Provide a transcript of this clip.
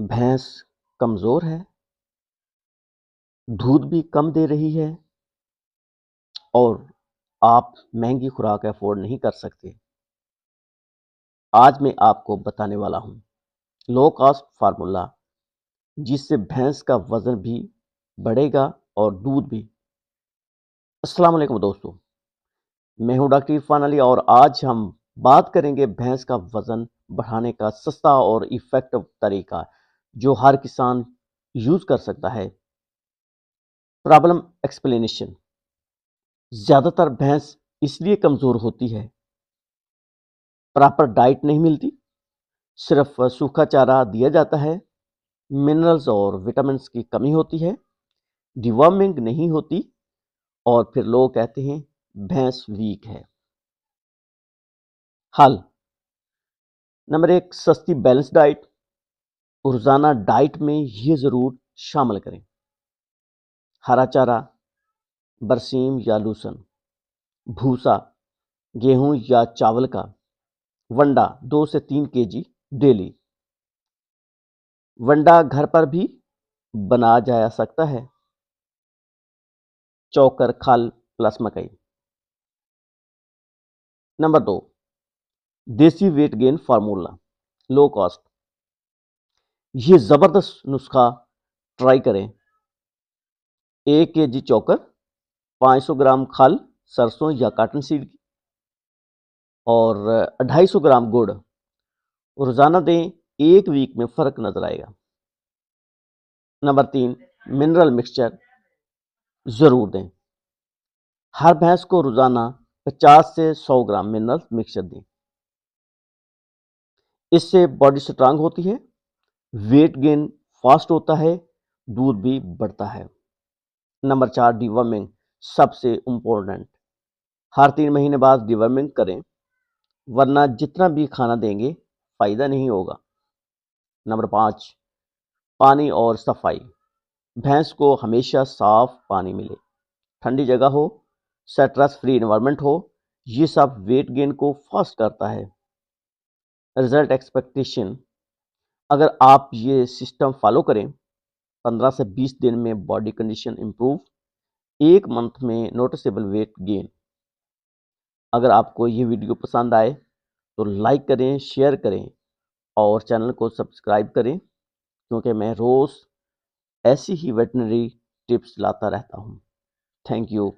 भैंस कमज़ोर है, दूध भी कम दे रही है और आप महंगी खुराक अफोर्ड नहीं कर सकते। आज मैं आपको बताने वाला हूँ लो कॉस्ट फार्मूला जिससे भैंस का वज़न भी बढ़ेगा और दूध भी। अस्सलाम वालेकुम दोस्तों, मैं हूँ डॉक्टर इरफान अली और आज हम बात करेंगे भैंस का वज़न बढ़ाने का सस्ता और इफ़ेक्टिव तरीका जो हर किसान यूज़ कर सकता है। Problem explanation. ज़्यादातर भैंस इसलिए कमज़ोर होती है, प्रॉपर डाइट नहीं मिलती, सिर्फ सूखा चारा दिया जाता है, मिनरल्स और विटामिन्स की कमी होती है, डिवॉर्मिंग नहीं होती और फिर लोग कहते हैं भैंस वीक है। हल नंबर 1, सस्ती बैलेंस डाइट। रोज़ाना डाइट में ये ज़रूर शामिल करें हरा चारा, बरसीम या लूसन, भूसा, गेहूं या चावल का वंडा 2 से 3 केजी डेली। वंडा घर पर भी बनाया जा सकता है, चौकर खल प्लस मकई। नंबर 2, देसी weight gain formula low cost. ये ज़बरदस्त नुस्खा ट्राई करें। 1 केजी चौकर, 500 ग्राम खल सरसों या कॉटन सीड की और 250 ग्राम गुड़ रोज़ाना दें। 1 वीक में फ़र्क नज़र आएगा। नंबर 3, मिनरल मिक्सचर ज़रूर दें। हर भैंस को रोज़ाना 50 से 100 ग्राम मिनरल मिक्सचर दें। इससे बॉडी स्ट्रांग होती है, वेट गेन फास्ट होता है, दूध भी बढ़ता है। नंबर 4, डिवर्मिंग सबसे इम्पोर्टेंट। हर 3 महीने बाद डिवर्मिंग करें, वरना जितना भी खाना देंगे फ़ायदा नहीं होगा। नंबर 5, पानी और सफाई। भैंस को हमेशा साफ पानी मिले, ठंडी जगह हो, स्ट्रेस फ्री एनवायरनमेंट हो। ये सब वेट गेन को फास्ट करता है। Result expectation. अगर आप ये सिस्टम फॉलो करें, 15 से 20 दिन में बॉडी कंडीशन इंप्रूव, 1 मंथ में नोटिसेबल वेट गेन। अगर आपको ये वीडियो पसंद आए तो लाइक करें, शेयर करें और चैनल को सब्सक्राइब करें, क्योंकि मैं रोज़ ऐसी ही वेटनरी टिप्स लाता रहता हूँ। Thank you.